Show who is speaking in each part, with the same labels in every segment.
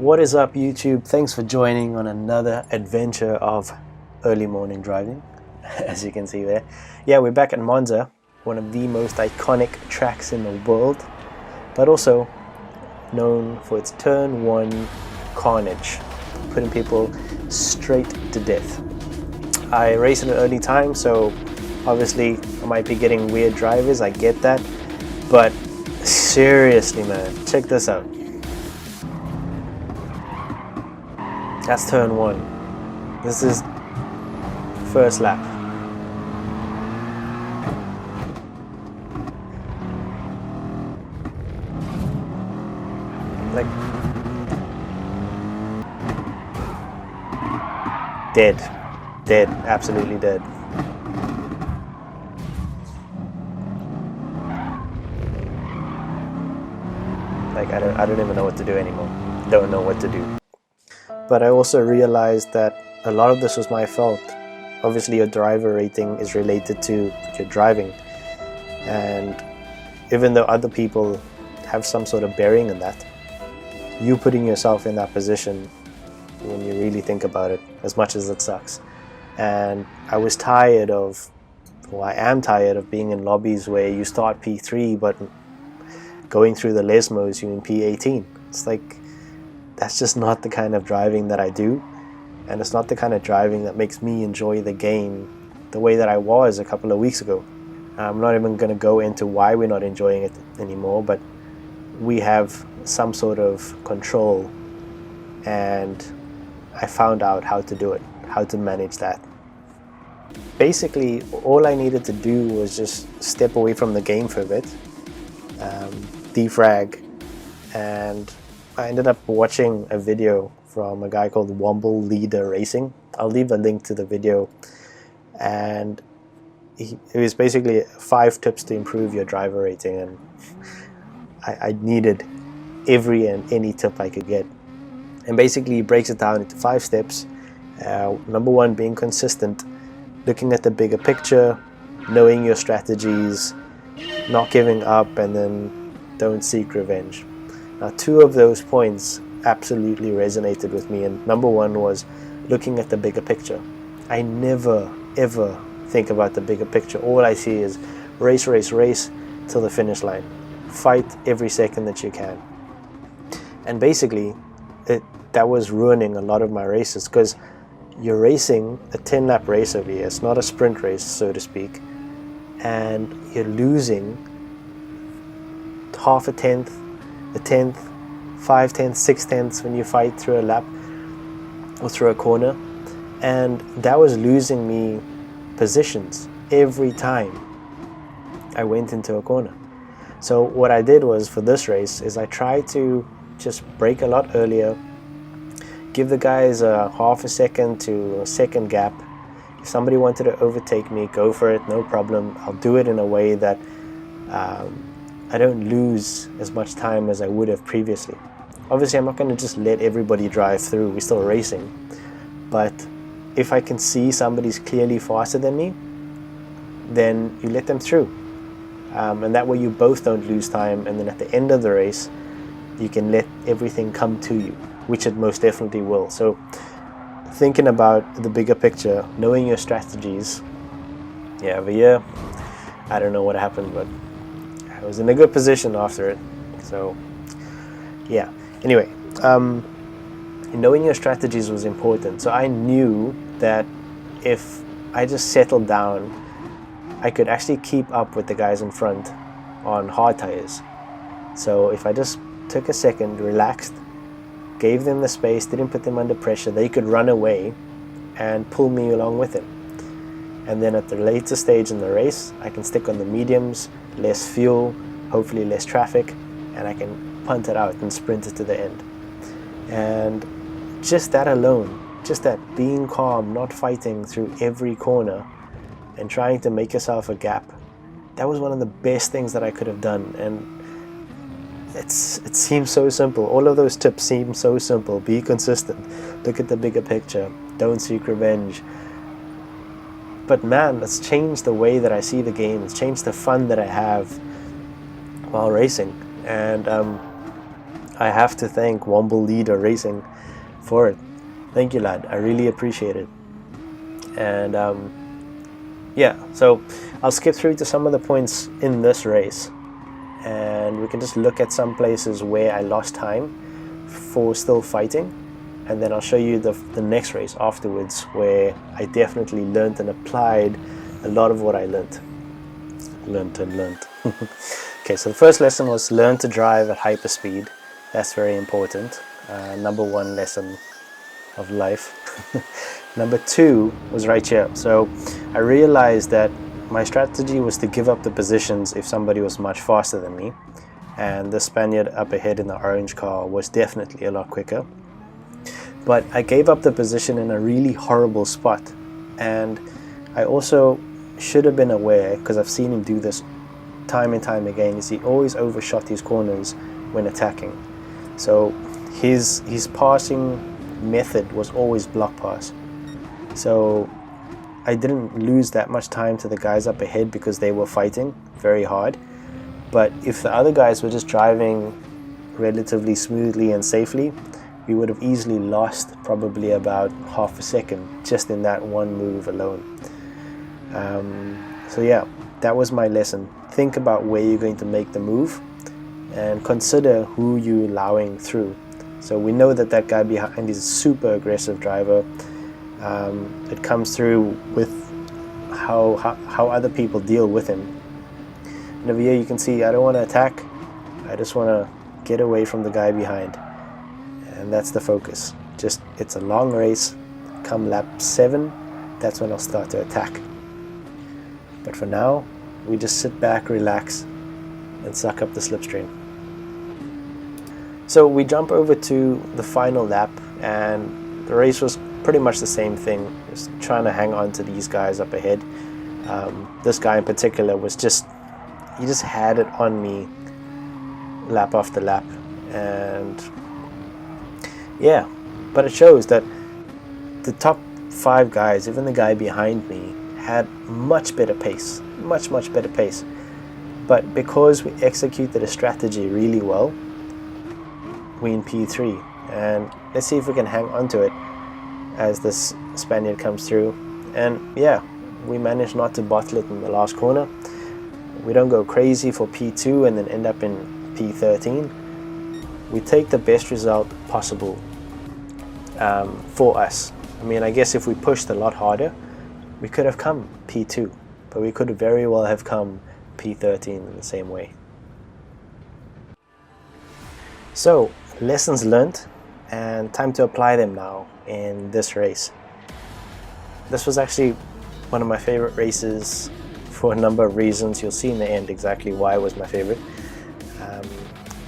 Speaker 1: What is up, YouTube? Thanks for joining on another adventure of early morning driving, as you can see there. Yeah, we're back at Monza, one of the most iconic tracks in the world, but also known for its turn one carnage, putting people straight to death. I race at an early time, so obviously I might be getting weird drivers, I get that, but seriously, man, check this out. That's turn one. This is first lap. Like, dead, absolutely dead. Like, I don't even know what to do anymore. Don't know what to do. But I also realized that a lot of this was my fault. Obviously your driver rating is related to your driving, and even though other people have some sort of bearing in that, you putting yourself in that position, when you really think about it, as much as it sucks. And I was tired of, well, I am tired of being in lobbies where you start P3 but going through the Lesmos you're in P18. It's like, that's just not the kind of driving that I do, and it's not the kind of driving that makes me enjoy the game the way that I was a couple of weeks ago. I'm not even going to go into why we're not enjoying it anymore, but we have some sort of control, and I found out how to do it, how to manage that. Basically, all I needed to do was just step away from the game for a bit, defrag, and I ended up watching a video from a guy called Womble Leader Racing. I'll leave a link to the video, and it was basically 5 tips to improve your driver rating, and I needed every and any tip I could get. And basically he breaks it down into 5 steps. Number 1, being consistent, looking at the bigger picture, knowing your strategies, not giving up, and then don't seek revenge. Now, 2 of those points absolutely resonated with me, and number 1 was looking at the bigger picture. I never ever think about the bigger picture. All I see is race, race, race till the finish line. Fight every second that you can. And basically that was ruining a lot of my races, because you're racing a 10-lap race over here. It's not a sprint race, so to speak, and you're losing half a tenth, a tenth, 5 tenths, 6 tenths when you fight through a lap or through a corner, and that was losing me positions every time I went into a corner. So what I did was, for this race, is I tried to just brake a lot earlier, give the guys a half a second to a second gap. If somebody wanted to overtake me, go for it, no problem. I'll do it in a way that I don't lose as much time as I would have previously. Obviously, I'm not going to just let everybody drive through. We're still racing. But if I can see somebody's clearly faster than me, then you let them through. And that way you both don't lose time. And then at the end of the race, you can let everything come to you, which it most definitely will. So thinking about the bigger picture, knowing your strategies. Yeah, over here, I don't know what happened, but I was in a good position after it. So yeah, anyway, knowing your strategies was important. So I knew that if I just settled down, I could actually keep up with the guys in front on hard tires. So if I just took a second, relaxed, gave them the space, didn't put them under pressure, they could run away and pull me along with it. And then at the later stage in the race, I can stick on the mediums, less fuel, hopefully less traffic, and I can punt it out and sprint it to the end. And just that alone, just that being calm, not fighting through every corner and trying to make yourself a gap, that was one of the best things that I could have done. And it seems so simple. All of those tips seem so simple. Be consistent, look at the bigger picture, don't seek revenge. But man, it's changed the way that I see the game. It's changed the fun that I have while racing. And I have to thank Womble Leader Racing for it. Thank you, lad. I really appreciate it. And yeah, so I'll skip through to some of the points in this race, and we can just look at some places where I lost time for still fighting, and then I'll show you the next race afterwards where I definitely learned and applied a lot of what I learned. Okay, so the first lesson was learn to drive at hyperspeed. That's very important. Number one lesson of life. Number two was right here. So I realized that my strategy was to give up the positions if somebody was much faster than me, and the Spaniard up ahead in the orange car was definitely a lot quicker. But I gave up the position in a really horrible spot, and I also should have been aware, because I've seen him do this time and time again, is he always overshot his corners when attacking. So his passing method was always block pass. So I didn't lose that much time to the guys up ahead because they were fighting very hard. But if the other guys were just driving relatively smoothly and safely, we would have easily lost probably about half a second just in that one move alone. So yeah, that was my lesson. Think about where you're going to make the move and consider who you're allowing through. So we know that that guy behind is a super aggressive driver. It comes through with how other people deal with him. And over here you can see I don't want to attack, I just want to get away from the guy behind. And that's the focus. Just, it's a long race. Come lap 7, that's when I'll start to attack. But for now, we just sit back, relax, and suck up the slipstream. So we jump over to the final lap, and the race was pretty much the same thing, just trying to hang on to these guys up ahead. This guy in particular was he just had it on me lap after lap, and yeah, but it shows that the top 5 guys, even the guy behind me, had much better pace, much better pace. But because we executed a strategy really well, we in P3, and let's see if we can hang on to it as this Spaniard comes through. And yeah, we managed not to bottle it in the last corner. We don't go crazy for P2 and then end up in P13. We take the best result possible for us. I mean, I guess if we pushed a lot harder, we could have come P2, but we could very well have come P13 in the same way. So, lessons learned, and time to apply them now in this race. This was actually one of my favorite races for a number of reasons. You'll see in the end exactly why it was my favorite.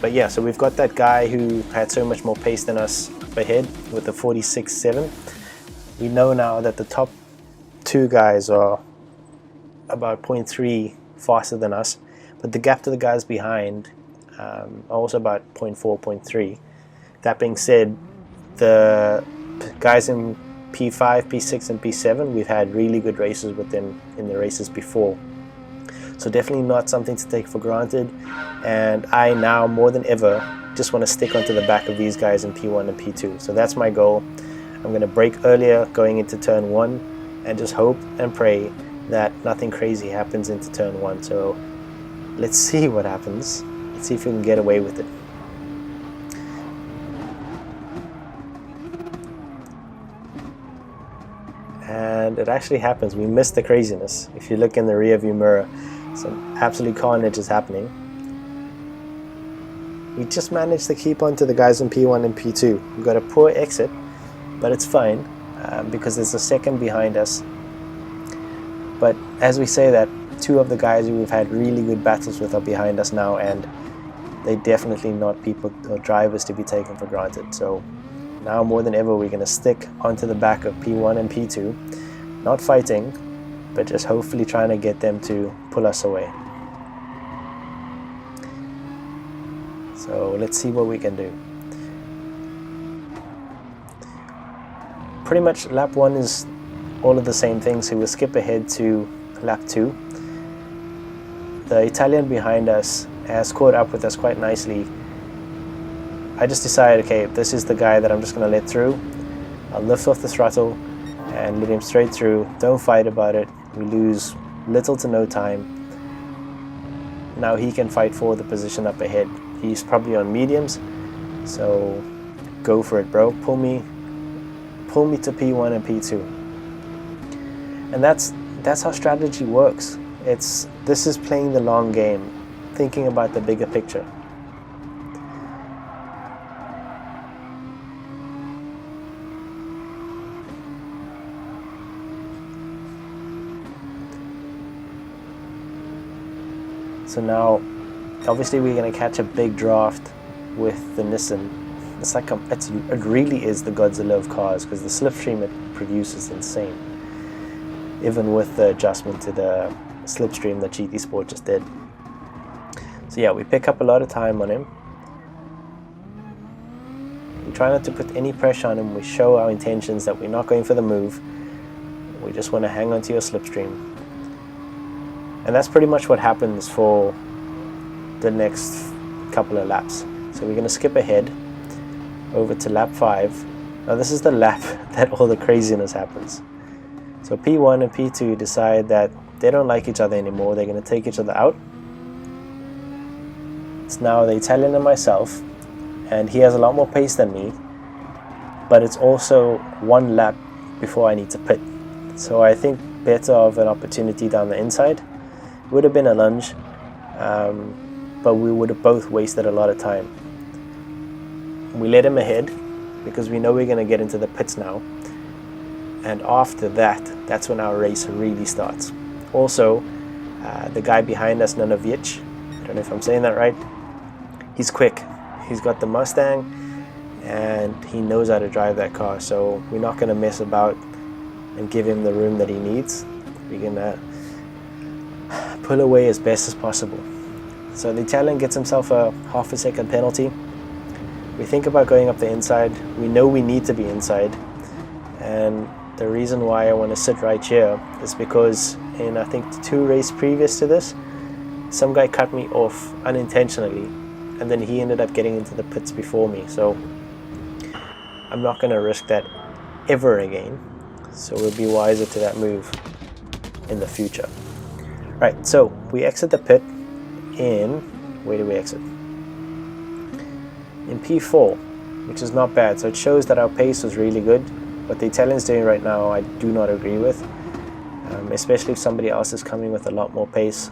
Speaker 1: But yeah, so we've got that guy who had so much more pace than us up ahead with the 46.7. We know now that the top 2 guys are about 0.3 faster than us, but the gap to the guys behind are also about 0.4, 0.3. That being said, the guys in P5, P6 and P7, we've had really good races with them in the races before. So definitely not something to take for granted, and I now more than ever just want to stick onto the back of these guys in P1 and P2. So that's my goal. I'm going to brake earlier going into turn 1 and just hope and pray that nothing crazy happens into turn 1. So let's see what happens. Let's see if we can get away with it. And it actually happens. We missed the craziness. If you look in the rear view mirror, some absolute carnage is happening. We just managed to keep on to the guys in P1 and P2. We got a poor exit, but it's fine because there's a second behind us. But as we say that, 2 of the guys who we've had really good battles with are behind us now, and they're definitely not people or drivers to be taken for granted. So now more than ever, we're going to stick onto the back of P1 and P2, not fighting, but just hopefully trying to get them to pull us away. So let's see what we can do. Pretty much lap 1 is all of the same things, so we'll skip ahead to lap 2. The Italian behind us has caught up with us quite nicely. I just decided, okay, this is the guy that I'm just going to let through. I'll lift off the throttle and let him straight through. Don't fight about it. We lose little to no time. Now he can fight for the position up ahead. He's probably on mediums, so go for it, bro. Pull me to P1 and P2. And that's how strategy works. This is playing the long game, thinking about the bigger picture. So now, obviously we're going to catch a big draft with the Nissan. It's like it really is the Godzilla of cars, because the slipstream it produces is insane. Even with the adjustment to the slipstream that GT Sport just did. So yeah, we pick up a lot of time on him. We try not to put any pressure on him. We show our intentions that we're not going for the move. We just want to hang on to your slipstream. And that's pretty much what happens for the next couple of laps. So we're going to skip ahead over to lap 5. Now this is the lap that all the craziness happens. So P1 and P2 decide that they don't like each other anymore. They're going to take each other out. It's now the Italian and myself, and he has a lot more pace than me, but it's also one lap before I need to pit. So I think better of an opportunity down the inside. Would have been a lunge, but we would have both wasted a lot of time. We let him ahead because we know we're going to get into the pits now, and after that, that's when our race really starts. Also, the guy behind us, Yeti, I don't know if I'm saying that right, he's quick. He's got the Mustang and he knows how to drive that car, so we're not going to mess about and give him the room that he needs. We're going to pull away as best as possible. So the Italian gets himself a half a second penalty. We think about going up the inside. We know we need to be inside, and the reason why I want to sit right here is because in I think 2 races previous to this, some guy cut me off unintentionally, and then he ended up getting into the pits before me. So I'm not going to risk that ever again. So we'll be wiser to that move in the future. Right, so we exit the pit in, where do we exit? In P4, which is not bad. So it shows that our pace was really good. What the Italian's doing right now, I do not agree with, especially if somebody else is coming with a lot more pace.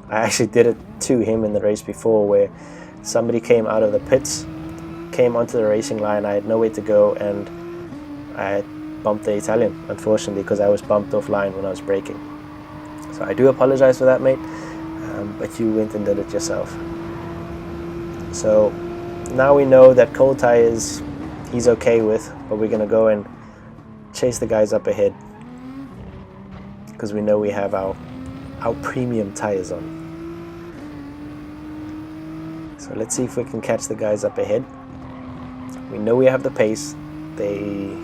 Speaker 1: I actually did it to him in the race before, where somebody came out of the pits, came onto the racing line. I had nowhere to go, and I bumped the Italian, unfortunately, because I was bumped offline when I was braking. So I do apologize for that, mate, but you went and did it yourself. So now we know that cold tires he's okay with, but we're going to go and chase the guys up ahead because we know we have our premium tires on. So let's see if we can catch the guys up ahead. We know we have the pace. They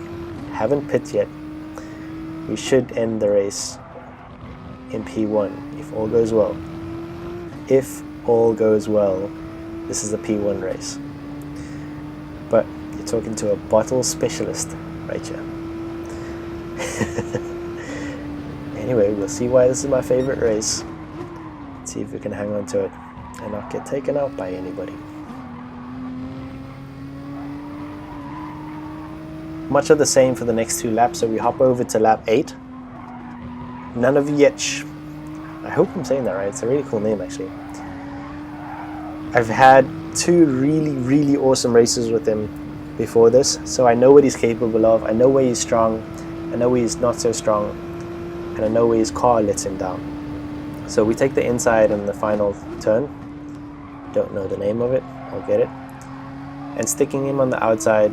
Speaker 1: haven't pit yet. We should end the race in P1 if all goes well. If all goes well, this is a P1 race. But you're talking to a bottle specialist right here. Anyway, we'll see why this is my favorite race. Let's see if we can hang on to it and not get taken out by anybody. Much of the same for the next 2 laps, so we hop over to lap 8. Yeti. I hope I'm saying that right. It's a really cool name, actually. I've had 2 really awesome races with him before this, so I know what he's capable of. I know where he's strong, I know where he's not so strong, and I know where his car lets him down. So we take the inside on the final turn. Don't know the name of it, I'll get it. And sticking him on the outside,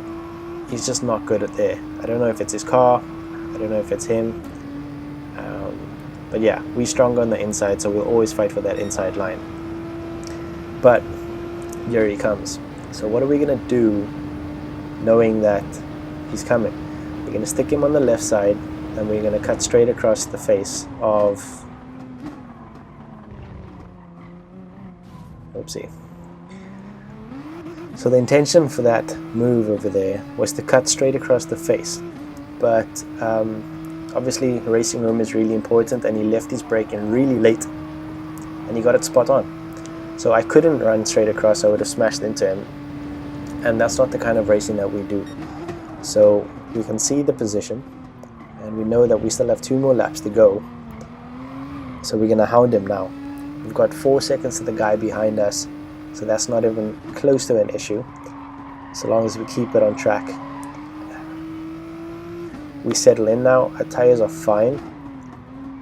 Speaker 1: he's just not good at there. I don't know if it's his car, I don't know if it's him. But yeah, we're stronger on the inside, so we'll always fight for that inside line. But here he comes. So what are we going to do knowing that he's coming? We're going to stick him on the left side, and we're going to cut straight across the face of... Oopsie. So the intention for that move over there was to cut straight across the face, but obviously racing room is really important, and he left his brake in really late and he got it spot on. So I couldn't run straight across, I would have smashed into him, and that's not the kind of racing that we do. So we can see the position and we know that we still have 2 more laps to go, so we're going to hound him now. We've got 4 seconds to the guy behind us, so that's not even close to an issue, so long as we keep it on track. We settle in now, our tires are fine.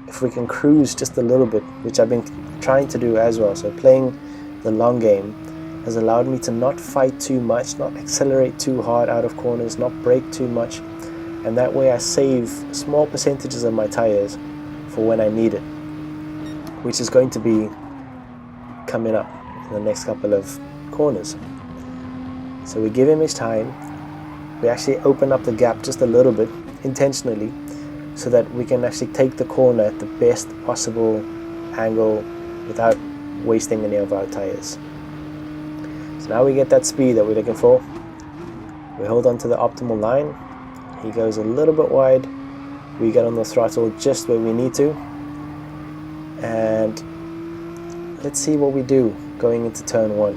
Speaker 1: If we can cruise just a little bit, which I've been trying to do as well, so playing the long game has allowed me to not fight too much, not accelerate too hard out of corners, not brake too much, and that way I save small percentages of my tires for when I need it, which is going to be coming up in the next couple of corners. So we give him his time, we actually open up the gap just a little bit intentionally so that we can actually take the corner at the best possible angle without wasting any of our tires. So now we get that speed that we're looking for. We hold on to the optimal line, he goes a little bit wide, we get on the throttle just where we need to, and let's see what we do going into turn 1.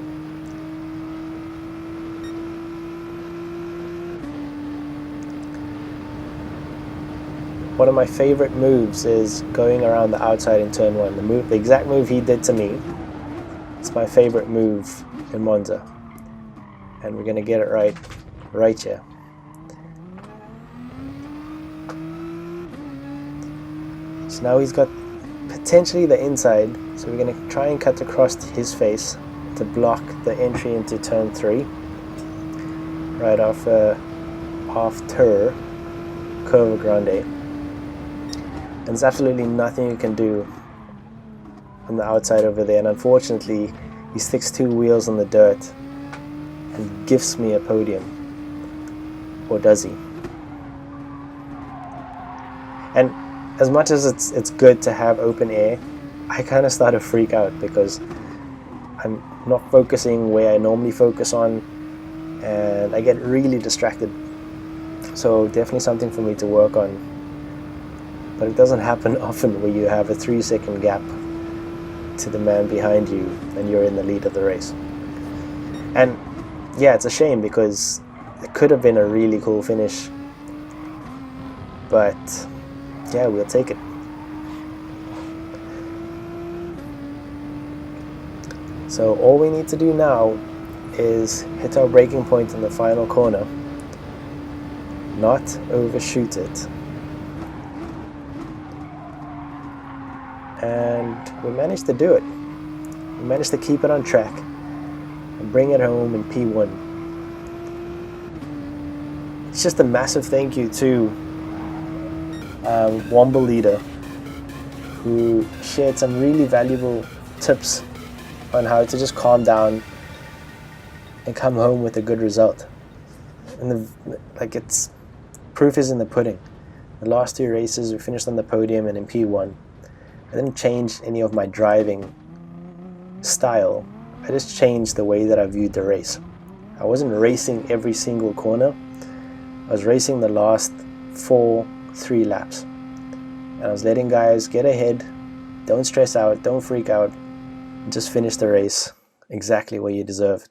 Speaker 1: One of my favorite moves is going around the outside in turn 1. The exact move he did to me, it's my favorite move in Monza, and we're gonna get it right here. So now he's got potentially the inside, so we're going to try and cut across his face to block the entry into turn 3 right off after Curva Grande, and there's absolutely nothing you can do on the outside over there, and unfortunately he sticks 2 wheels on the dirt and gifts me a podium, or does he? And as much as it's good to have open air, I kind of start to freak out because I'm not focusing where I normally focus on, and I get really distracted. So definitely something for me to work on, but it doesn't happen often where you have a 3-second gap to the man behind you and you're in the lead of the race. And yeah, it's a shame because it could have been a really cool finish, but yeah, we'll take it. So all we need to do now is hit our braking point in the final corner, not overshoot it, and we managed to do it. We managed to keep it on track and bring it home in P1. It's just a massive thank you to Womble Leader, who shared some really valuable tips on how to just calm down and come home with a good result. And it's proof is in the pudding. The last 2 races we finished on the podium and in P1. I didn't change any of my driving style, I just changed the way that I viewed the race. I wasn't racing every single corner, I was racing the last 3 laps, and I was letting guys get ahead, don't stress out, don't freak out, just finish the race exactly where you deserve.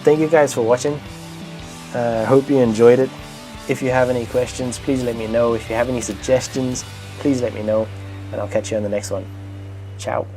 Speaker 1: Thank you guys for watching. I hope you enjoyed it. If you have any questions, please let me know. If you have any suggestions, please let me know, and I'll catch you on the next one. Ciao.